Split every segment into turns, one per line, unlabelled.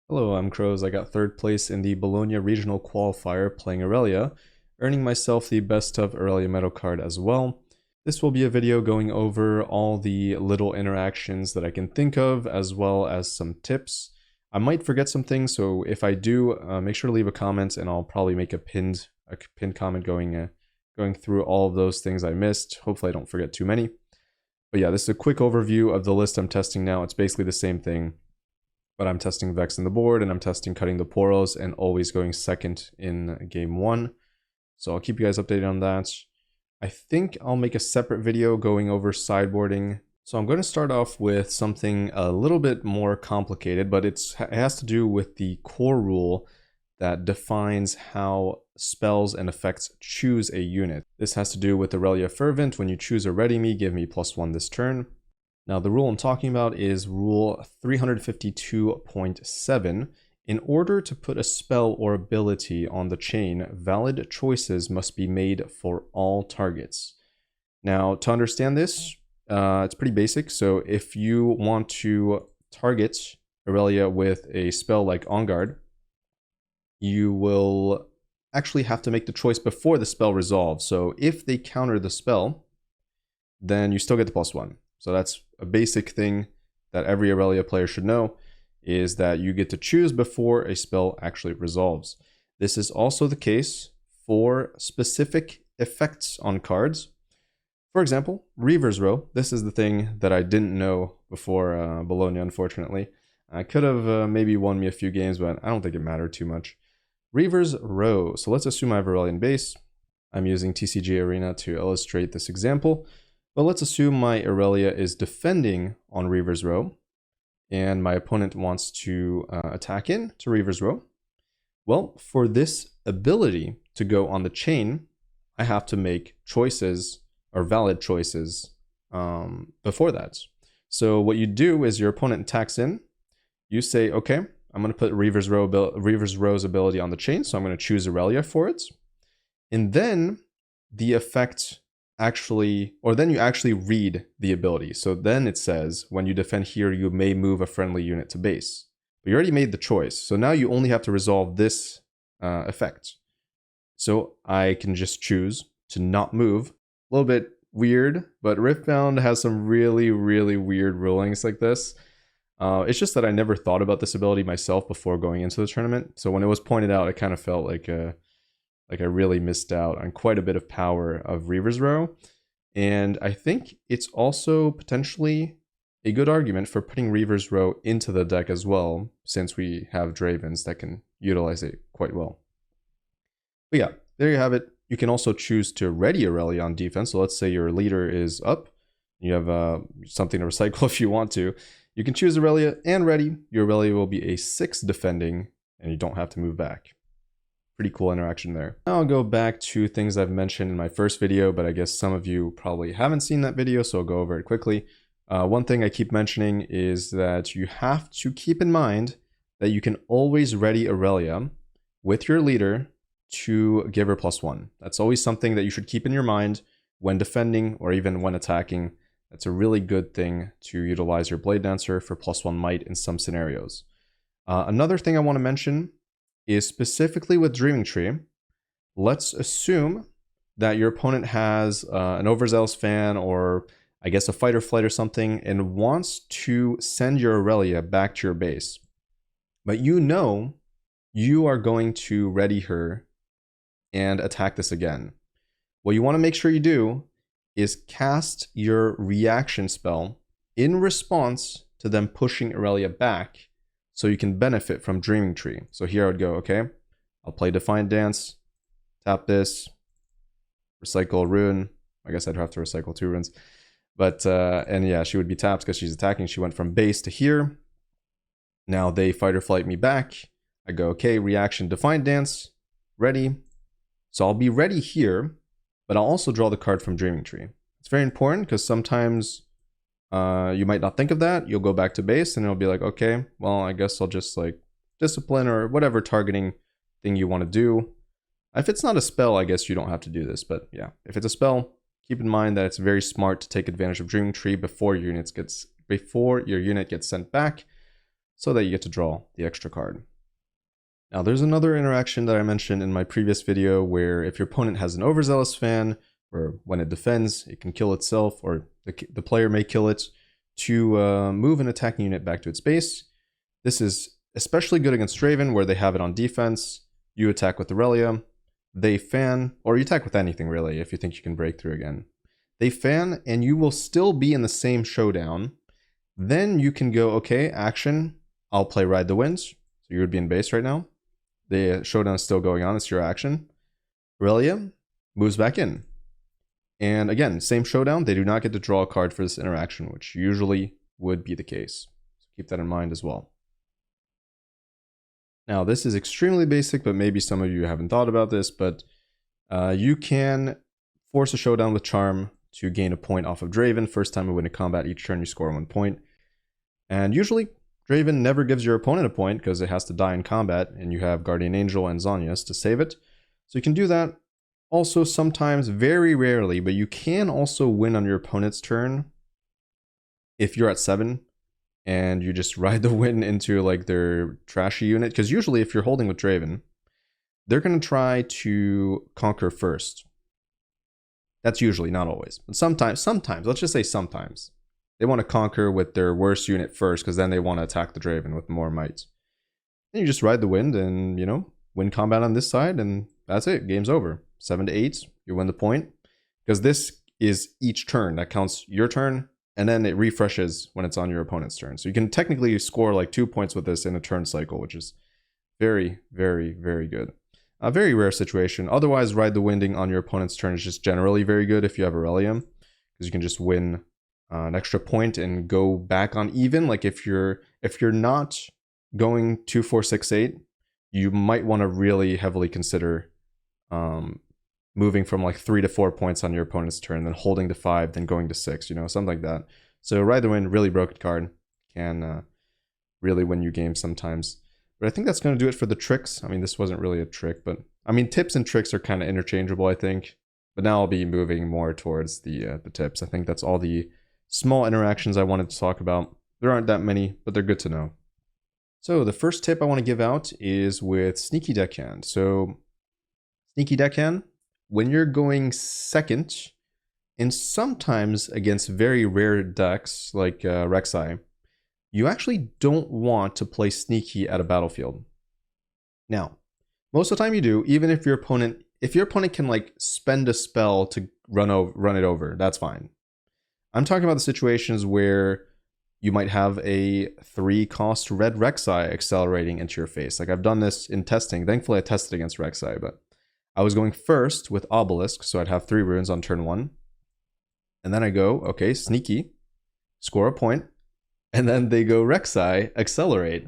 Hello, I'm Crows. I got third place in the Bologna Regional Qualifier playing Irelia, earning myself the Best of Irelia medal card as well. This will be a video going over all the little interactions that I can think of, as well as some tips. I might forget some things, so if I do, make sure to leave a comment, and I'll probably make a pinned comment going through all of those things I missed. Hopefully I don't forget too many. But yeah, this is a quick overview of the list I'm testing now. It's basically the same thing, but I'm testing Vex in the board, and I'm testing cutting the Poros, and always going second in game 1. So I'll keep you guys updated on that. I think I'll make a separate video going over sideboarding. So I'm going to start off with something a little bit more complicated, but it has to do with the core rule that defines how spells and effects choose a unit. This has to do with Irelia Fervent. When you choose a Ready Me, give me +1 this turn. Now the rule I'm talking about is rule 352.7. In order to put a spell or ability on the chain, valid choices must be made for all targets. Now to understand this, it's pretty basic. So if you want to target Irelia with a spell like On Guard, you will actually have to make the choice before the spell resolves. So if they counter the spell, then you still get the +1. So that's a basic thing that every Irelia player should know, is that you get to choose before a spell actually resolves. This is also the case for specific effects on cards. For example, Reaver's Row. This is the thing that I didn't know before Bologna, unfortunately. I could have maybe won me a few games, but I don't think it mattered too much. Reaver's Row. So let's assume I have Aurelian base. I'm using TCG Arena to illustrate this example. But let's assume my Irelia is defending on Reaver's Row, and my opponent wants to attack in to Reaver's Row. Well, for this ability to go on the chain, I have to make choices, or valid choices, before that. So what you do is your opponent attacks in, you say, okay, I'm going to put Reaver's Row's ability on the chain, so I'm going to choose Irelia for it. And then the effect then you actually read the ability. So then it says, when you defend here, you may move a friendly unit to base. But you already made the choice. So now you only have to resolve this effect. So I can just choose to not move. A little bit weird, but Riftbound has some really, really weird rulings like this. It's just that I never thought about this ability myself before going into the tournament. So when it was pointed out, it kind of felt like I really missed out on quite a bit of power of Reaver's Row. And I think it's also potentially a good argument for putting Reaver's Row into the deck as well, since we have Dravens that can utilize it quite well. But yeah, there you have it. You can also choose to ready Irelia on defense. So let's say your leader is up. You have something to recycle if you want to. You can choose Irelia and ready. Your Irelia will be a 6 defending, and you don't have to move back. Pretty cool interaction there. Now I'll go back to things I've mentioned in my first video, but I guess some of you probably haven't seen that video, so I'll go over it quickly. One thing I keep mentioning is that you have to keep in mind that you can always ready Irelia with your leader to give her +1. That's always something that you should keep in your mind when defending or even when attacking. That's a really good thing to utilize your Blade Dancer for +1 might in some scenarios. Another thing I want to mention is specifically with Dreaming Tree. Let's assume that your opponent has an Overzealous Fan, or I guess a Fight or Flight or something, and wants to send your Irelia back to your base. But you know you are going to ready her and attack this again. What you want to make sure you do is cast your reaction spell in response to them pushing Irelia back, so you can benefit from Dreaming Tree. So here I would go, okay, I'll play Defiant Dance, tap this, recycle a rune. I guess I'd have to recycle 2 runes. But, and yeah, she would be tapped because she's attacking. She went from base to here. Now they Fight or Flight me back. I go, okay, reaction, Defiant Dance, ready. So I'll be ready here, but I'll also draw the card from Dreaming Tree. It's very important because sometimes you might not think of that. You'll go back to base and it'll be like, okay, well, I guess I'll just like discipline or whatever targeting thing you want to do. If it's not a spell, I guess you don't have to do this. But yeah, if it's a spell, keep in mind that it's very smart to take advantage of Dreaming Tree before your unit gets sent back. so that you get to draw the extra card. Now there's another interaction that I mentioned in my previous video where if your opponent has an overzealous fan, or when it defends, it can kill itself, or the player may kill it to move an attacking unit back to its base. This is especially good against Draven, where they have it on defense. You attack with Irelia, they fan, or you attack with anything really if you think you can break through again. They fan, and you will still be in the same showdown. Then you can go, okay, action, I'll play Ride the Winds. So you would be in base right now. The showdown is still going on, it's your action. Irelia moves back in. And again, same showdown, they do not get to draw a card for this interaction, which usually would be the case. So keep that in mind as well. Now, this is extremely basic, but maybe some of you haven't thought about this, but you can force a showdown with Charm to gain a point off of Draven. First time you win a combat, each turn you score 1 point. And usually, Draven never gives your opponent a point because it has to die in combat, and you have Guardian Angel and Zhonya's to save it. So you can do that. Also, sometimes, very rarely, but you can also win on your opponent's turn if you're at 7 and you just ride the win into like their trashy unit. Because usually if you're holding with Draven, they're going to try to conquer first. That's usually, not always. But sometimes, let's just say sometimes, they want to conquer with their worst unit first because then they want to attack the Draven with more might. And you just ride the wind and, you know, win combat on this side, and that's it. Game's over. 7 to 8, you win the point. Because this is each turn. That counts your turn, and then it refreshes when it's on your opponent's turn. So you can technically score like 2 points with this in a turn cycle, which is very, very, very good. A very rare situation. Otherwise, ride the winding on your opponent's turn is just generally very good if you have Irelia, because you can just win an extra point and go back on even. Like if you're not going 2, 4, 6, 8, you might want to really heavily consider moving from like 3 to 4 points on your opponent's turn, then holding to 5, then going to 6, you know, something like that. So ride the wind, really broken card, can really win you games sometimes. But I think that's going to do it for the tricks. I mean, this wasn't really a trick, but I mean, tips and tricks are kind of interchangeable, I think. But now I'll be moving more towards the tips. I think that's all the small interactions I wanted to talk about. There aren't that many, but they're good to know. So the first tip I want to give out is with Sneaky Deckhand. So Sneaky Deckhand, when you're going second, and sometimes against very rare decks like Rek'Sai, you actually don't want to play Sneaky at a battlefield. Now, most of the time you do, even if your opponent can like spend a spell to run it over, that's fine. I'm talking about the situations where you might have a 3-cost red Rek'Sai accelerating into your face. Like I've done this in testing. Thankfully I tested against Rek'Sai, but I was going first with Obelisk, so I'd have 3 runes on turn 1. And then I go, okay, Sneaky, score a point. And then they go Rek'Sai, accelerate.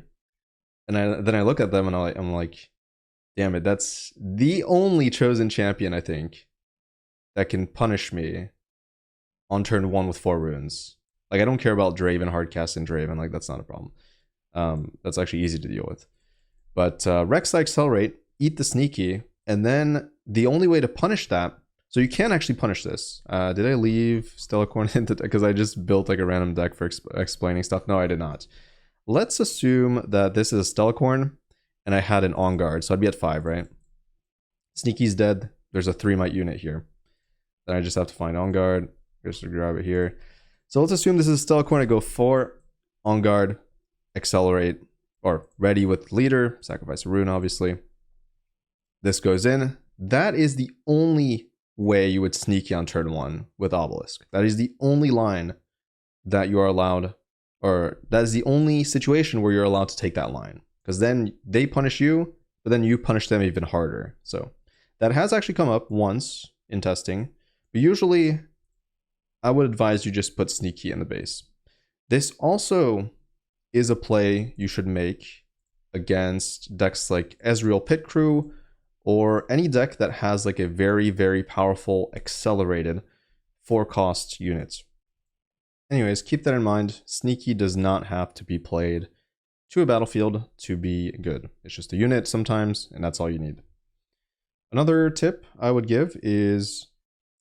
And then I look at them and I'm like, damn it, that's the only chosen champion, I think, that can punish me on turn 1 with 4 runes. Like, I don't care about Draven, hardcast and Draven, like, that's not a problem. That's actually easy to deal with. But Rek'Sai accelerate, eat the Sneaky, and then the only way to punish that, so you can actually punish this. Did I leave Stellacorn into because I just built like a random deck for explaining stuff? No, I did not. Let's assume that this is a Stellacorn and I had an On Guard, so I'd be at 5, right? Sneaky's dead. There's a 3 might unit here. Then I just have to find On Guard. Just to grab it here. So let's assume this is a Stellacorn. I go 4, On Guard, accelerate, or ready with leader, sacrifice a rune, obviously. This goes in. That is the only way you would Sneaky on turn 1 with Obelisk. That is the only line that you are allowed, or that is the only situation where you're allowed to take that line. Because then they punish you, but then you punish them even harder. So that has actually come up once in testing. But usually, I would advise you just put Sneaky in the base. This also is a play you should make against decks like Ezreal Pit Crew, or any deck that has like a very, very powerful accelerated 4-cost unit. Anyways, keep that in mind. Sneaky does not have to be played to a battlefield to be good. It's just a unit sometimes, and that's all you need. Another tip I would give is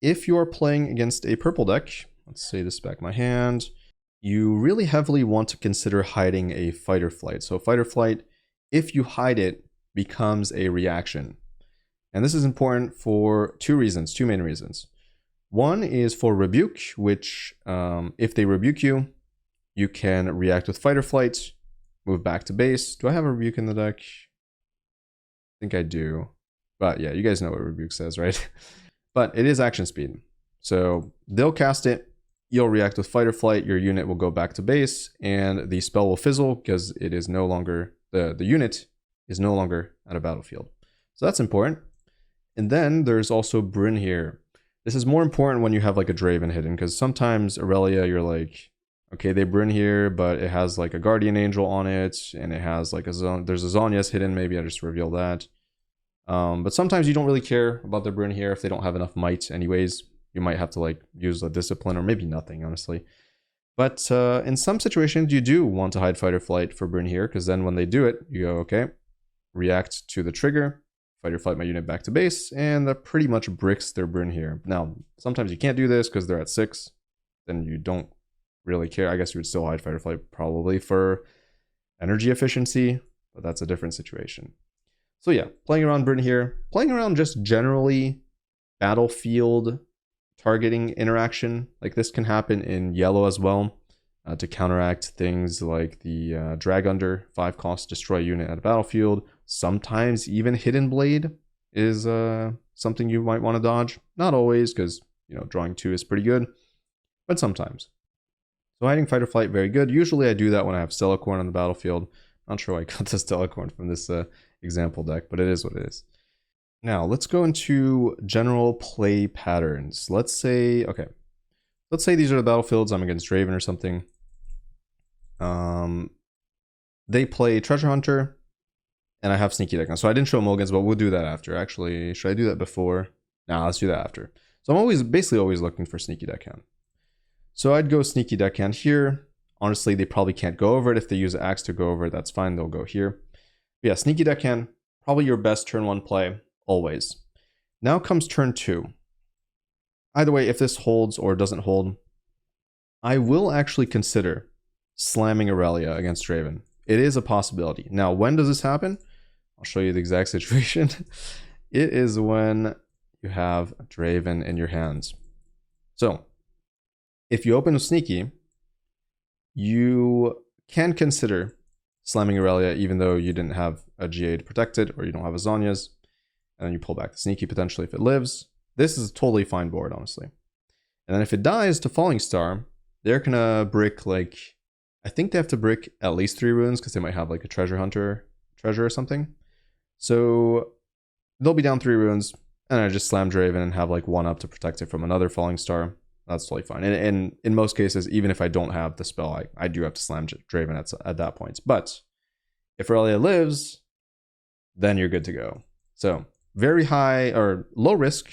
if you are playing against a purple deck, let's say this back in my hand, you really heavily want to consider hiding a fight or flight. So fight or flight, if you hide it, becomes a reaction. And this is important for two main reasons. One is for rebuke, which if they rebuke you, you can react with fight or flight, move back to base. Do I have a rebuke in the deck? I think I do. But yeah, you guys know what rebuke says, right? But it is action speed. So they'll cast it, you'll react with fight or flight, your unit will go back to base, and the spell will fizzle because it is no longer, the unit is no longer at a battlefield. So that's important. And then there's also Bryn here. This is more important when you have like a Draven hidden, because sometimes Irelia, you're like, okay, they Bryn here, but it has like a Guardian Angel on it, and it has like there's a Zhonya's hidden, maybe I just reveal that. But sometimes you don't really care about their Bryn here if they don't have enough might anyways. You might have to like use a discipline or maybe nothing, honestly. But in some situations, you do want to hide fight or flight for Bryn here, because then when they do it, you go, okay, react to the trigger, fight or flight my unit back to base, and that pretty much bricks their Bryn here. Now, sometimes you can't do this because they're at 6, then you don't really care. I guess you would still hide fight or flight probably for energy efficiency, but that's a different situation. So yeah, playing around Bryn here, playing around just generally battlefield targeting interaction. Like this can happen in yellow as well to counteract things like the drag under 5 cost destroy unit at a battlefield. Sometimes even hidden blade is something you might want to dodge. Not always, because you know drawing 2 is pretty good, but sometimes. So hiding fight or flight, very good. Usually I do that when I have Stellacorn on the battlefield. Not sure why I got the Stellacorn from this example deck, but it is what it is. Now let's go into general play patterns. Let's say these are the battlefields. I'm against Draven or something. They play Treasure Hunter, and I have Sneaky Deck now. So I didn't show Mulligans, but we'll do that after. Actually, should I do that before? Nah, let's do that after. So I'm basically always looking for Sneaky Deckhand. So I'd go Sneaky Deckhand here. Honestly, they probably can't go over it. If they use Axe to go over it, that's fine. They'll go here. But yeah, Sneaky Deckhand, probably your best turn 1 play, always. Now comes turn 2. Either way, if this holds or doesn't hold, I will actually consider slamming Irelia against Draven. It is a possibility. Now, when does this happen? I'll show you the exact situation. It is when you have Draven in your hands. So, if you open with Sneaky, you can consider slamming Irelia even though you didn't have a GA to protect it or you don't have a Zhonya's, and then you pull back the Sneaky potentially if it lives. This is a totally fine board, honestly. And then if it dies to Falling Star, they're gonna brick like, I think they have to brick at least 3 runes because they might have like a Treasure Hunter treasure or something. So they'll be down 3 runes, and I just slam Draven and have like 1 up to protect it from another Falling Star. That's totally fine. And in most cases, even if I don't have the spell, I do have to slam Draven at that point. But if Irelia lives, then you're good to go. So very high or low risk,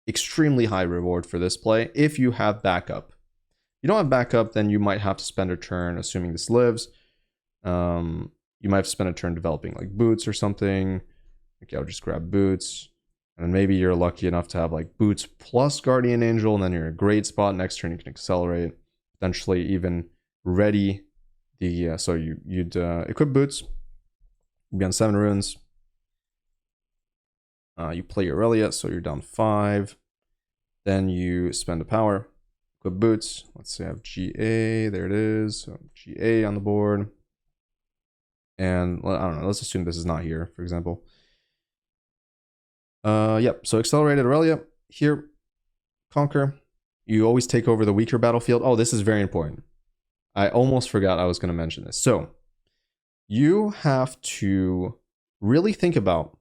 extremely high reward for this play if you have backup. If you don't have backup, then you might have to spend a turn, assuming this lives. You might have to spend a turn developing like boots or something. Okay, I'll just grab boots. And maybe you're lucky enough to have like boots plus Guardian Angel, and then you're in a great spot. Next turn you can accelerate, potentially even ready the so you'd equip boots. You'd be on 7 runes. You play Irelia, so you're down 5. Then you spend a power, equip boots. Let's say I have GA. There it is. So GA on the board. And I don't know. Let's assume this is not here, for example. Yep, so accelerated Irelia here, conquer. You always take over the weaker battlefield. Oh, this is very important. I almost forgot I was going to mention this. So you have to really think about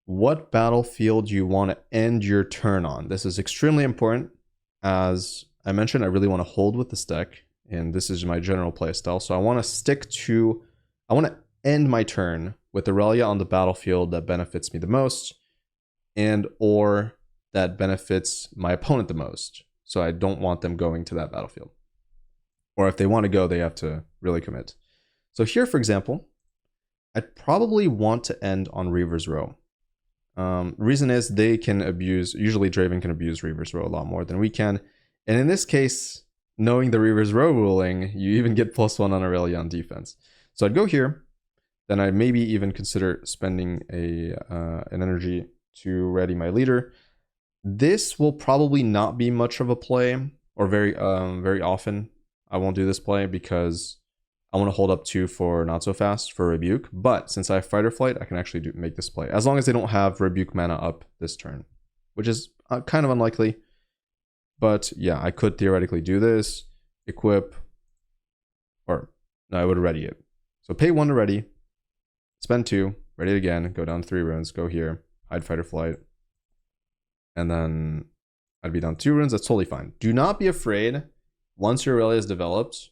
what battlefield you want to end your turn on. This is extremely important. As I mentioned, I really want to hold with this deck, and this is my general playstyle. So I want to end my turn with Irelia on the battlefield that benefits me the most, and or that benefits my opponent the most. So I don't want them going to that battlefield. Or if they want to go, they have to really commit. So here, for example, I'd probably want to end on Reaver's Row. Reason is they can abuse, usually Draven can abuse Reaver's Row a lot more than we can. And in this case, knowing the Reaver's Row ruling, you even get +1 on Irelia on defense. So I'd go here. Then I'd maybe even consider spending an energy to ready my leader. This will probably not be much of a play, or very often. I won't do this play because I want to hold up 2 for not so fast for Rebuke. But since I have Fight or Flight, I can actually make this play. As long as they don't have Rebuke mana up this turn, which is kind of unlikely. But yeah, I could theoretically do this, equip, or no, I would ready it. So pay 1 to ready, spend 2, ready it again, go down 3 runes, go here, hide Fight or Flight, and then I'd be down 2 runes. That's totally fine. Do not be afraid, once your Irelia is developed,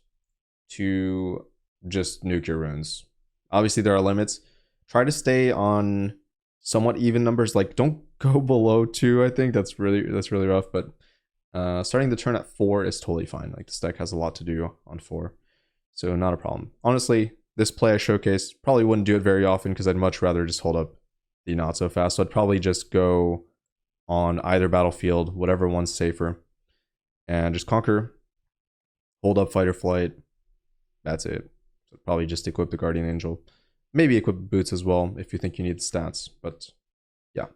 to just nuke your runes. Obviously, there are limits. Try to stay on somewhat even numbers. Like, don't go below 2, I think. That's really rough, but starting the turn at 4 is totally fine. Like, this deck has a lot to do on 4, so not a problem. Honestly, this play I showcased, probably wouldn't do it very often because I'd much rather just hold up the not so fast. So I'd probably just go on either battlefield, whatever one's safer, and just conquer, hold up Fight or Flight. That's it. So probably just equip the Guardian Angel. Maybe equip boots as well if you think you need the stats. But yeah, it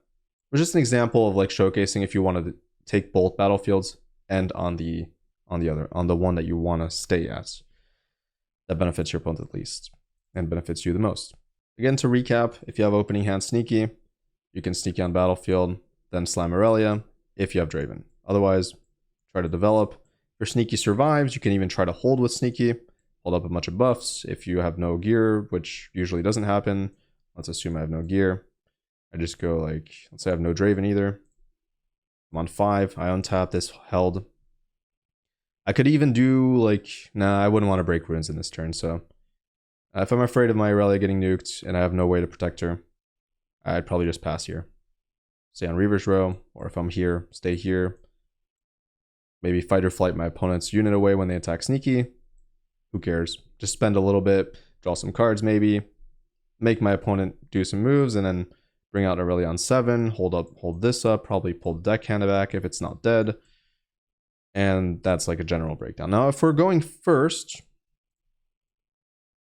was just an example of like showcasing if you wanted to take both battlefields and on the one that you want to stay at. That benefits your opponent at least and benefits you the most. Again, to recap, if you have opening hand Sneaky, you can Sneaky on battlefield, then slam Irelia if you have Draven. Otherwise, try to develop. If your Sneaky survives, you can even try to hold with Sneaky, hold up a bunch of buffs. If you have no gear, which usually doesn't happen, let's assume I have no gear. I just go like, let's say I have no Draven either. I'm on 5, I untap this held. I could even do like, nah, I wouldn't want to break runes in this turn, so if I'm afraid of my Irelia getting nuked and I have no way to protect her, I'd probably just pass here. Stay on Reaver's Row, or if I'm here, stay here. Maybe Fight or Flight my opponent's unit away when they attack Sneaky. Who cares? Just spend a little bit, draw some cards maybe, make my opponent do some moves, and then bring out Irelia on 7, hold this up, probably pull the deckhand back if it's not dead. And that's like a general breakdown. Now, if we're going first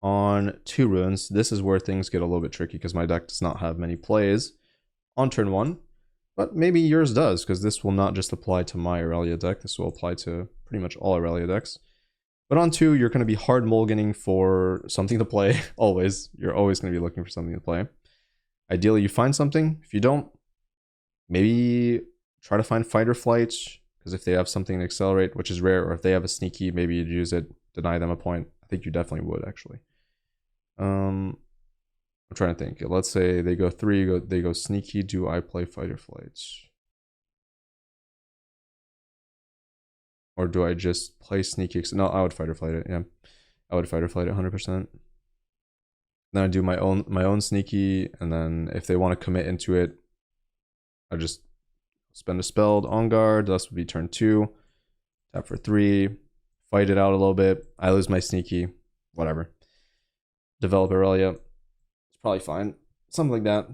on 2 runes, this is where things get a little bit tricky because my deck does not have many plays on turn 1. But maybe yours does, because this will not just apply to my Irelia deck. This will apply to pretty much all Irelia decks. But on 2, you're going to be hard mulliganing for something to play, always. You're always going to be looking for something to play. Ideally, you find something. If you don't, maybe try to find Fight or Flight, because if they have something to accelerate, which is rare, or if they have a Sneaky, maybe you'd use it, deny them a point. I think you definitely would, actually. I'm trying to think. Let's say they go 3, they go Sneaky. Do I play Fight or Flight? Or do I just play Sneaky? No, I would Fight or Flight it, yeah. I would Fight or Flight it 100%. Then I do my own Sneaky, and then if they want to commit into it, I just spend a spell on guard. This would be turn 2. Tap for 3. Fight it out a little bit. I lose my Sneaky. Whatever. Develop Irelia. It's probably fine. Something like that.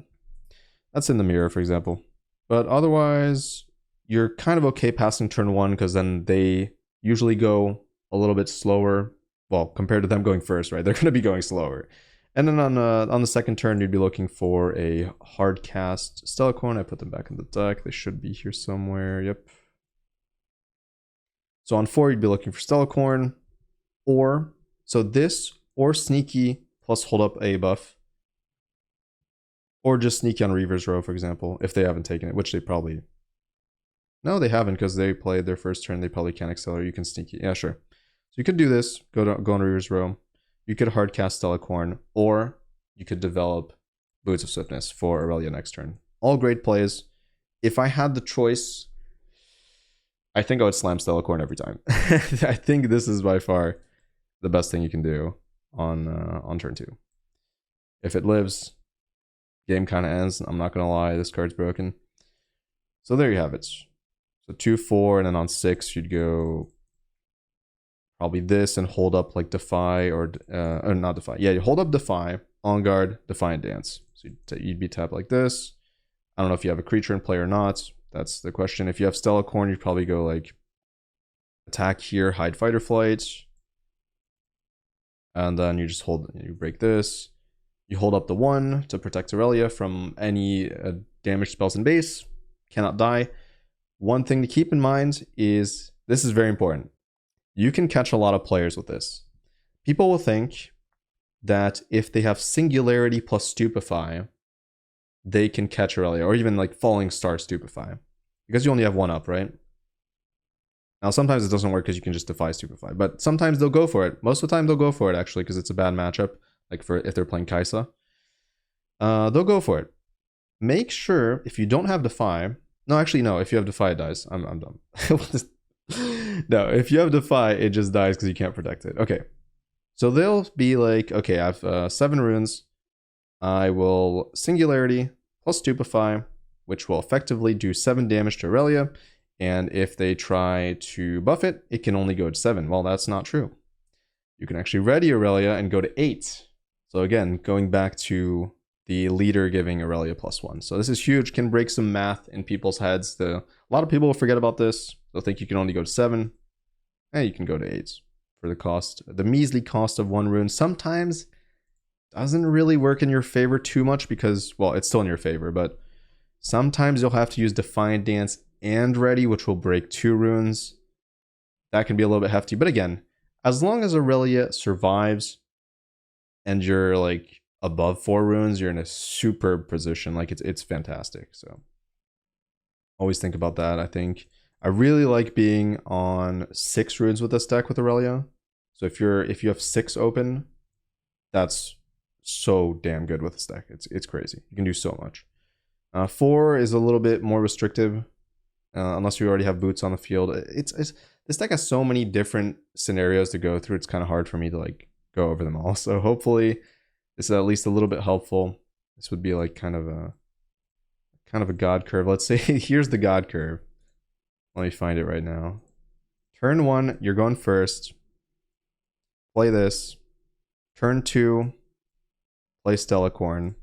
That's in the mirror, for example. But otherwise, you're kind of okay passing turn 1 because then they usually go a little bit slower. Well, compared to them going first, right? They're going to be going slower. And then on the second turn, you'd be looking for a hard cast Stellacorn. I put them back in the deck. They should be here somewhere. Yep. So on 4, you'd be looking for Stellacorn. Or, so this, or Sneaky plus hold up a buff. Or just Sneaky on Reaver's Row, for example, if they haven't taken it, which they probably... No, they haven't, because they played their first turn. They probably can't accelerate. You can Sneaky. Yeah, sure. So you could do this. Go on Reaver's Row. You could hardcast Stellacorn, or you could develop Boots of Swiftness for Irelia next turn. All great plays. If I had the choice, I think I would slam Stellacorn every time. I think this is by far the best thing you can do on turn 2. If it lives, game kind of ends. I'm not going to lie, this card's broken. So there you have it. So 2, 4, and then on 6, you'd go... probably this and hold up like Defy or not Defy. Yeah, you hold up Defy, On Guard, Defy, and Dance. So you'd be tapped like this. I don't know if you have a creature in play or not. That's the question. If you have Stellacorn, you'd probably go like attack here, hide fight or flight. And then you just hold, you break this. You hold up the 1 to protect Irelia from any damaged spells in base. Cannot die. One thing to keep in mind is, this is very important. You can catch a lot of players with this. People will think that if they have Singularity plus Stupefy, they can catch Irelia, or even like Falling Star Stupefy. Because you only have 1 up, right? Now, sometimes it doesn't work because you can just defy Stupefy, but sometimes they'll go for it. Most of the time, they'll go for it, actually, because it's a bad matchup. Like for if they're playing Kaisa. They'll go for it. Make sure, if you don't have Defy... No, actually, no. If you have Defy, it dies. I'm dumb. No, if you have Defy, it just dies because you can't protect it. Okay. So they'll be like, okay, I have 7 runes. I will Singularity plus Stupefy, which will effectively do 7 damage to Irelia. And if they try to buff it, it can only go to 7. Well, that's not true. You can actually ready Irelia and go to 8. So again, going back to the leader giving Irelia +1. So this is huge, can break some math in people's heads. A lot of people will forget about this. They'll think you can only go to 7. And you can go to 8 for the cost. The measly cost of 1 rune sometimes doesn't really work in your favor too much because, well, it's still in your favor, but sometimes you'll have to use Defiant Dance and Ready, which will break 2 runes. That can be a little bit hefty, but again, as long as Irelia survives and you're like above 4 runes, you're in a superb position. Like it's fantastic. So always think about that. I really like being on 6 runes with this deck with Irelia. So if you have 6 open, that's so damn good with this deck. It's crazy. You can do so much. 4 is a little bit more restrictive, unless you already have boots on the field. This deck has so many different scenarios to go through. It's kind of hard for me to like go over them all. So hopefully this is at least a little bit helpful. This would be like kind of a God curve. Let's say here's the God curve. Let me find it right now. Turn 1, you're going first. Play this. Turn 2, play Stellacorn.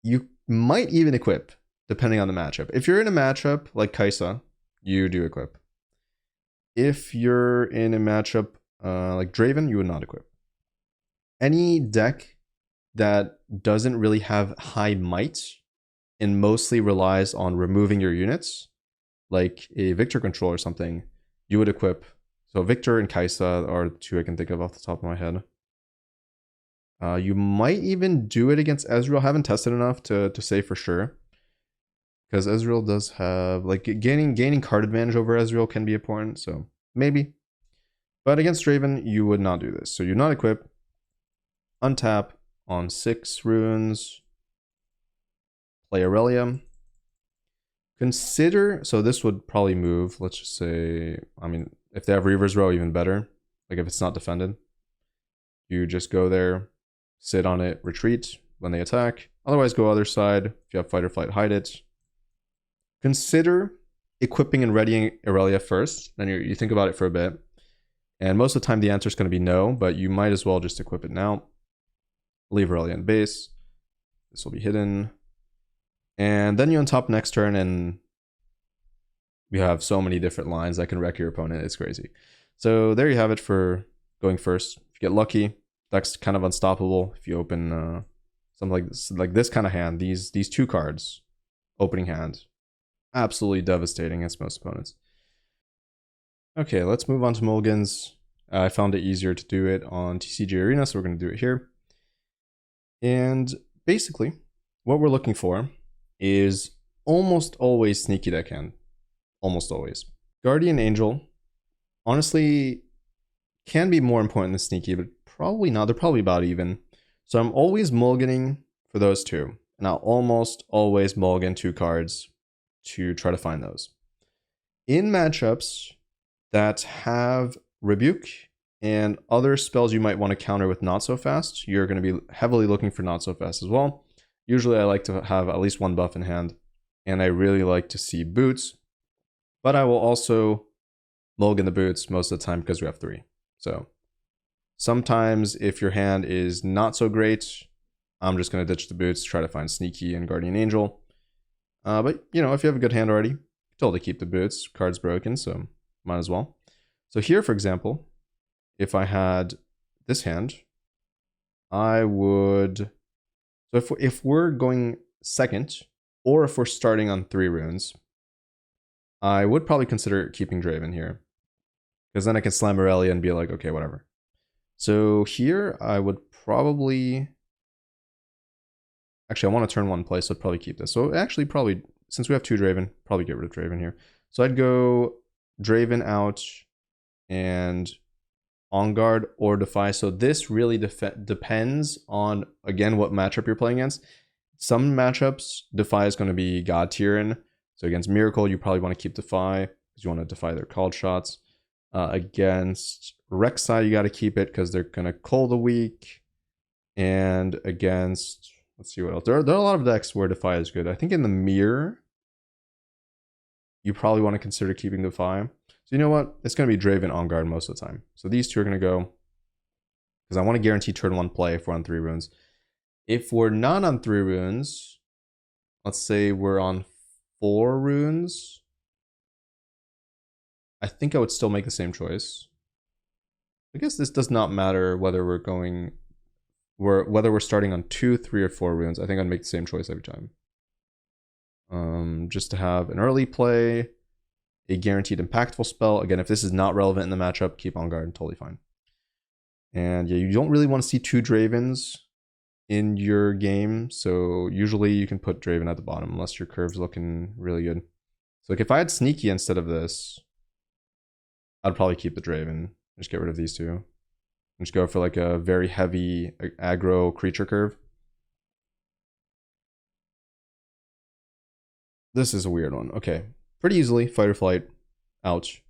You might even equip, depending on the matchup. If you're in a matchup like Kaisa, you do equip. If you're in a matchup like Draven, you would not equip. Any deck that doesn't really have high might and mostly relies on removing your units, like a Victor control or something, you would equip. So Victor and Kaisa are 2 I can think of off the top of my head. You might even do it against Ezreal. I haven't tested enough to say for sure. Because Ezreal does have, like, gaining card advantage over Ezreal can be important, so maybe. But against Draven, you would not do this. So you not equip, untap on 6 runes, play Irelia. Consider, so this would probably move, let's just say, I mean, if they have Reaver's Row, even better. Like if it's not defended. You just go there, sit on it, retreat when they attack. Otherwise, go other side. If you have fight or flight, hide it. Consider equipping and readying Irelia first. Then you think about it for a bit. And most of the time, the answer is going to be no, but you might as well just equip it now. Leave Irelia in base. This will be hidden. And then you untop next turn, and you have so many different lines that can wreck your opponent. It's crazy. So there you have it for going first. If you get lucky, that's kind of unstoppable. If you open something like this kind of hand, these 2 cards, opening hand, absolutely devastating against most opponents. Okay, let's move on to Mulligans. I found it easier to do it on TCG Arena, so we're going to do it here. And basically, what we're looking for is almost always sneaky deck hand. Almost always. Guardian Angel, honestly, can be more important than sneaky, but probably not. They're probably about even. So I'm always mulliganing for those 2. And I'll almost always mulligan 2 cards to try to find those. In matchups that have Rebuke and other spells you might want to counter with Not So Fast, you're going to be heavily looking for Not So Fast as well. Usually I like to have at least 1 buff in hand, and I really like to see boots, but I will also mulligan the boots most of the time because we have 3. So sometimes if your hand is not so great, I'm just going to ditch the boots, try to find Sneaky and Guardian Angel. But, you know, if you have a good hand already, you totally keep the boots. Card's broken, so might as well. So here, for example, if I had this hand, I would... So if we're going second, or if we're starting on 3 runes, I would probably consider keeping Draven here. Because then I can slam Irelia and be like, okay, whatever. So here, I would probably... Actually, I want to turn 1 play, so I'd probably keep this. So actually, probably, since we have 2 Draven, probably get rid of Draven here. So I'd go Draven out and On Guard or Defy. So this really depends on, again, what matchup you're playing against. Some matchups, Defy is going to be God tier in. So against Miracle, you probably want to keep Defy because you want to defy their called shots. Against Rek'Sai, you got to keep it because they're going to Cull the weak. And against, let's see what else. There are a lot of decks where Defy is good. I think in the Mirror, you probably want to consider keeping Defy. So you know what? It's going to be Draven On Guard most of the time. So these two are going to go because I want to guarantee turn 1 play if we're on 3 runes. If we're not on 3 runes, let's say we're on 4 runes, I think I would still make the same choice. I guess this does not matter whether we're going, whether we're starting on 2, 3, or 4 runes. I think I'd make the same choice every time. Just to have an early play, a guaranteed impactful spell. Again, if this is not relevant in the matchup, keep On Guard, totally fine. And yeah, you don't really want to see 2 Dravens in your game, so usually you can put Draven at the bottom unless your curve's looking really good. So like if I had Sneaky instead of this, I'd probably keep the Draven. Just get rid of these 2. And just go for like a very heavy aggro creature curve. This is a weird one. Okay. Pretty easily. Fight or flight. Ouch.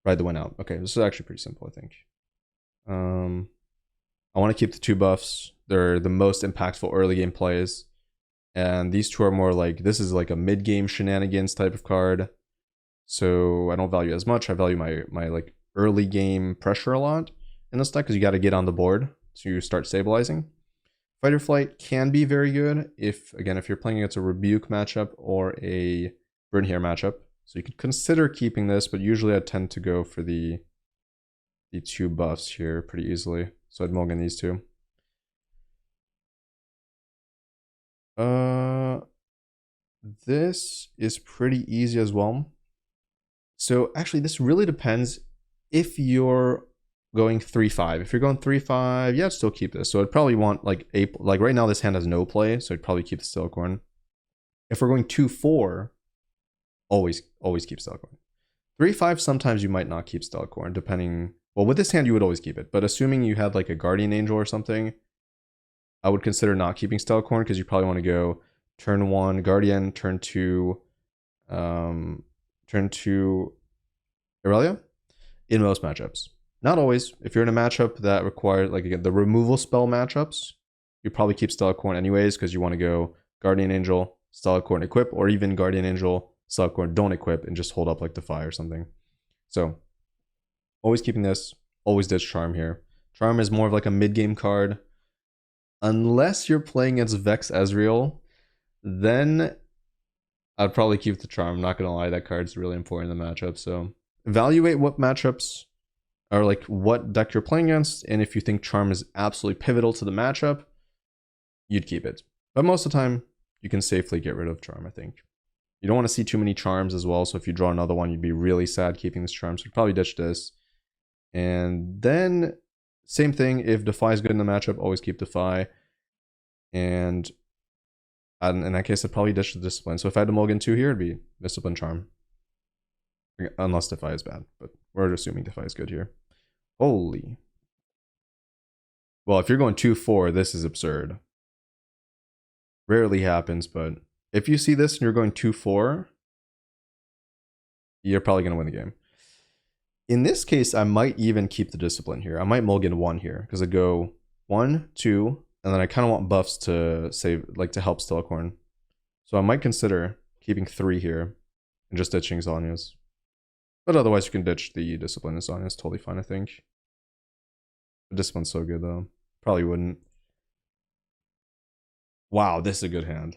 Ride the wind out. Okay, this is actually pretty simple, I think. I want to keep the 2 buffs. They're the most impactful early game plays. And these 2 are more like, this is like a mid-game shenanigans type of card. So I don't value as much. I value my like early game pressure a lot in this deck because you got to get on the board to start stabilizing. Fight or flight can be very good if, again, if you're playing against a Rebuke matchup or a Burn Here matchup. So you could consider keeping this, but usually I tend to go for the 2 buffs here pretty easily. So I'd mulligan these 2. This is pretty easy as well. So actually, this really depends if you're going 3-5. If you're going 3-5, yeah, I'd still keep this. So I'd probably want like right now this hand has no play, so I'd probably keep the Steelcorn. If we're going 2-4, always keep Steelcorn. 3-5, sometimes you might not keep Steelcorn, depending. Well, with this hand you would always keep it, but assuming you had like a Guardian Angel or something, I would consider not keeping Steelcorn because you probably want to go turn 1 Guardian, turn 2 Irelia in most matchups. Not always. If you're in a matchup that requires, like again, the removal spell matchups, you probably keep Steelcorn anyways because you want to go Guardian Angel, Steelcorn equip, or even Guardian Angel, Steelcorn don't equip and just hold up like Defy or something. So always keeping this, always ditch Charm here. Charm is more of like a mid-game card. Unless you're playing against Vex Ezreal, then I'd probably keep the Charm. I'm not going to lie, that card's really important in the matchup. So evaluate what matchups or like what deck you're playing against, and if you think Charm is absolutely pivotal to the matchup, you'd keep it. But most of the time, you can safely get rid of Charm, I think. You don't want to see too many Charms as well, so if you draw another one, you'd be really sad keeping this Charm, so you'd probably ditch this. And then, same thing, if Defy is good in the matchup, always keep Defy. And in that case, I'd probably ditch the Discipline. So if I had to mulligan 2 here, it'd be Discipline Charm. Unless Defy is bad, but we're assuming Defy is good here. Holy. Well, if you're going 2-4, this is absurd. Rarely happens, but if you see this and you're going 2-4, you're probably going to win the game. In this case, I might even keep the Discipline here. I might mulligan 1 here, because I'd go 1, 2, and then I kind of want buffs to save, like to help Steelcorn. So I might consider keeping 3 here and just ditching Zhonya's. But otherwise, you can ditch the Discipline and Zhonya's. Totally fine, I think. The Discipline's so good, though. Probably wouldn't. Wow, this is a good hand.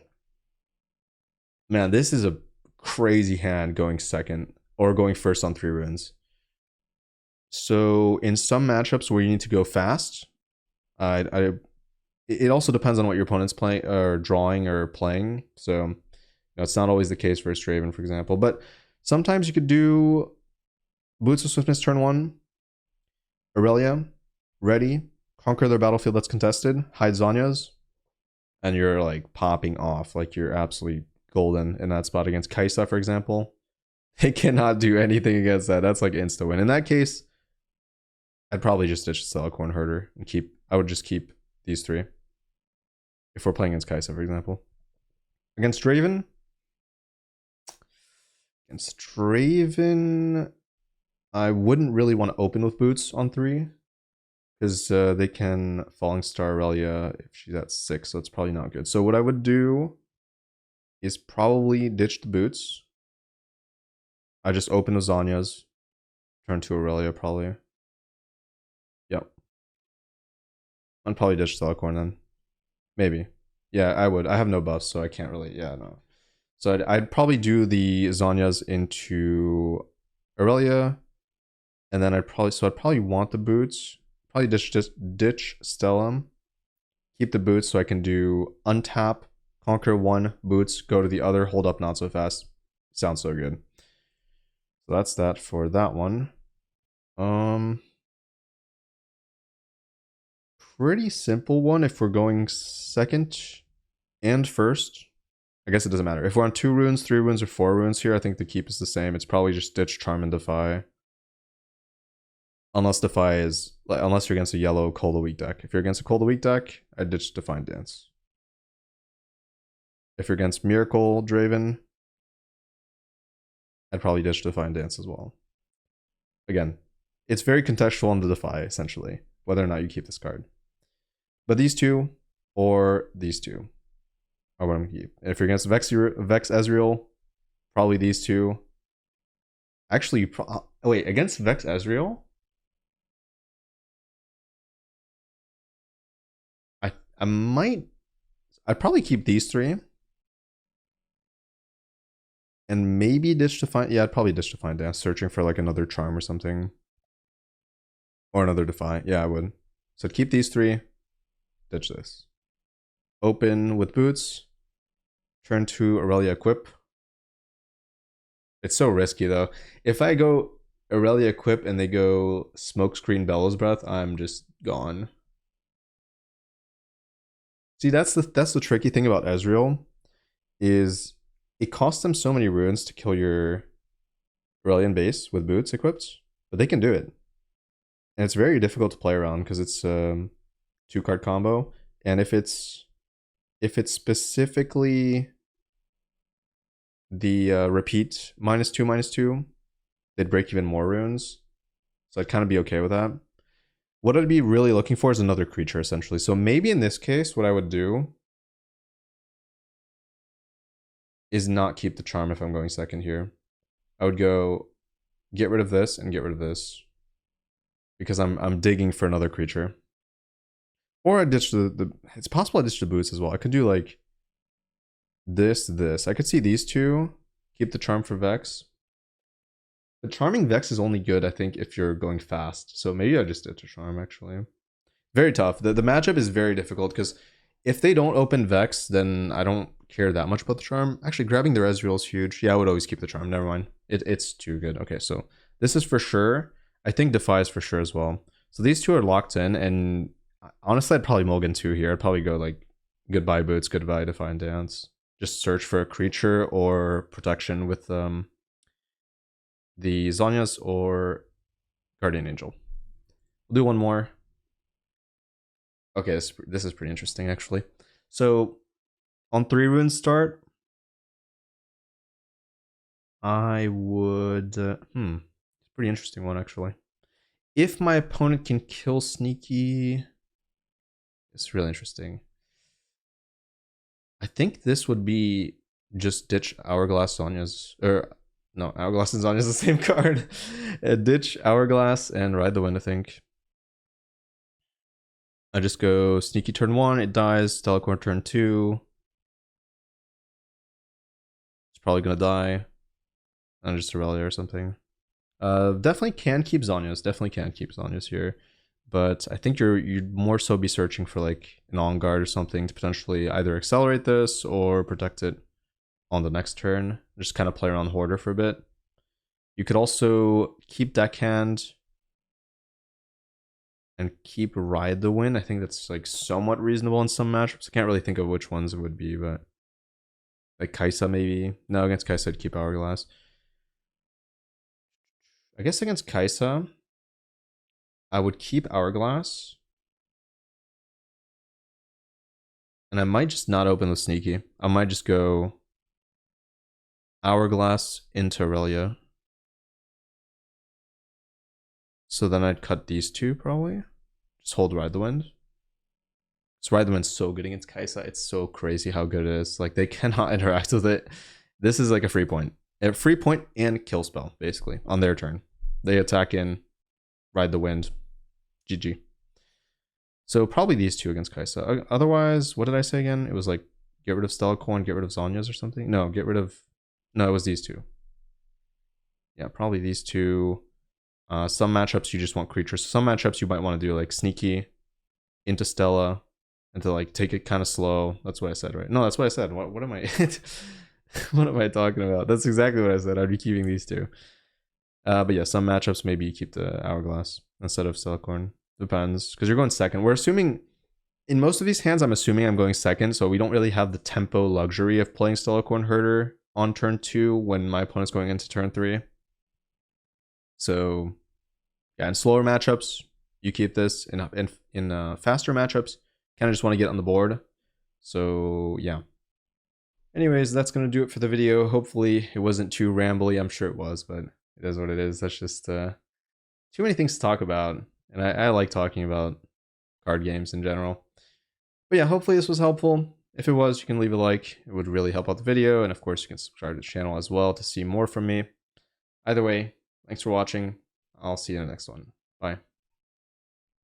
Man, this is a crazy hand going second, or going first on 3 runes. So in some matchups where you need to go fast, it also depends on what your opponent's playing or drawing or playing. So it's not always the case for a Straven, for example. But sometimes you could do Boots of Swiftness turn 1, Irelia, ready, conquer their battlefield that's contested, hide Zanyas, and you're like popping off. Like you're absolutely golden in that spot against Kaisa, for example. They cannot do anything against that. That's like insta win. In that case, I'd probably just ditch the Celicorn Herder and I would just keep these 3. If we're playing against Kaisa, for example. Against Draven, I wouldn't really want to open with Boots on 3. Because they can Falling Star Irelia if she's at 6, so it's probably not good. So what I would do is probably ditch the Boots. I just open the Zanyas. Turn to Irelia, probably. Yep. I'd probably ditch Celicorn then. Maybe. Yeah, I would. I have no buffs, so I can't really... Yeah, no. So I'd probably do the Zanyas into Irelia. And then I'd probably want the Boots. Probably ditch Stellum. Keep the Boots so I can do untap, conquer 1, Boots, go to the other, hold up not so fast. Sounds so good. So that's that for that one. Pretty simple one if we're going second and first. I guess it doesn't matter. If we're on 2 runes, 3 runes, or 4 runes here, I think the keep is the same. It's probably just ditch Charm and Defy. Unless Defy is... unless you're against a yellow Cold Weak deck. If you're against a Cold Weak deck, I'd ditch Defiant Dance. If you're against Miracle Draven, I'd probably ditch Defiant Dance as well. Again, it's very contextual on the Defy, essentially, whether or not you keep this card. But these 2, or these 2, are what I'm going to keep. And if you're against Vex Ezreal, probably these 2. Actually, wait, against Vex Ezreal? I'd probably keep these 3. And maybe ditch Defiant... Yeah, I'd probably ditch Defiant Dance, searching for like another Charm or something. Or another Defy. Yeah, I would. So I'd keep these 3. Ditch this. Open with Boots. Turn to Irelia Equip. It's so risky though. If I go Irelia Equip and they go Smokescreen Bellows Breath, I'm just gone. See, that's the tricky thing about Ezreal, is it costs them so many runes to kill your Aurelian base with Boots equipped, but they can do it. And it's very difficult to play around because it's a 2-card combo. And if it's specifically the repeat -2/-2, they'd break even more runes. So I'd kind of be okay with that. What I'd be really looking for is another creature, essentially. So maybe in this case, what I would do is not keep the Charm if I'm going second here. I would go get rid of this and get rid of this. Because I'm digging for another creature. Or I ditch it's possible I ditch the Boots as well. I could do like this. I could see these 2. Keep the Charm for Vex. The Charming Vex is only good, I think, if you're going fast. So maybe I just ditch a Charm, actually. Very tough. The matchup is very difficult because if they don't open Vex, then I don't care that much about the Charm. Actually, grabbing their Ezreal is huge. Yeah, I would always keep the Charm. Never mind. It's too good. Okay, so this is for sure. I think Defy is for sure as well. So these 2 are locked in, and honestly, I'd probably Mulligan 2 here. I'd probably go like goodbye Boots, goodbye Defiant Dance. Just search for a creature or protection with the Zanyas or Guardian Angel. We'll do one more. Okay, this is pretty interesting, actually. So on 3 runes start, I would... it's a pretty interesting one, actually. If my opponent can kill Sneaky... It's really interesting. I think this would be just ditch Hourglass Zonya's... Or, no, Hourglass and Zonya's the same card. Ditch Hourglass and Ride the Wind, I think. I just go Sneaky turn 1, it dies. Telecorn turn 2. It's probably gonna die. And just Irelia or something. Definitely can keep Zhonya's. Definitely can keep Zhonya's here. But I think you'd more so be searching for like an on guard or something to potentially either accelerate this or protect it on the next turn. Just kind of play around Hoarder for a bit. You could also keep Deckhand and keep Ride the Wind. I think that's like somewhat reasonable in some matchups. I can't really think of which ones it would be, but like Kaisa maybe. No, against Kaisa I'd keep Hourglass. I guess against Kaisa, I would keep Hourglass. And I might just not open the Sneaky. I might just go Hourglass into Irelia. So then I'd cut these two probably. Just hold Ride the Wind. So Ride the Wind's so good against Kaisa. It's so crazy how good it is. Like they cannot interact with it. This is like a free point. A free point and kill spell, basically, on their turn. They attack in, Ride the Wind, GG. So probably these two against Kaisa. Otherwise, what did I say again? It was like get rid of Stellacorn, get rid of Zhonya's or something. No, get rid of. No, it was these two. Yeah, probably these two. Some matchups you just want creatures. Some matchups you might want to do like Sneaky into Stella and to like take it kind of slow. That's what I said, right? No, that's what I said. What am I? What am I talking about? That's exactly what I said. I'd be keeping these two. But yeah, some matchups maybe you keep the Hourglass instead of Stellacorn. Depends, because you're going second. We're assuming, in most of these hands, I'm assuming I'm going second, so we don't really have the tempo luxury of playing Stellacorn Herder on turn 2 when my opponent's going into turn 3. So, yeah, in slower matchups, you keep this. In faster matchups, kind of just want to get on the board. So, yeah. Anyways, that's going to do it for the video. Hopefully, it wasn't too rambly. I'm sure it was, but it is what it is. That's just too many things to talk about. And I like talking about card games in general. But yeah, hopefully this was helpful. If it was, you can leave a like. It would really help out the video. And of course, you can subscribe to the channel as well to see more from me. Either way, thanks for watching. I'll see you in the next one. Bye.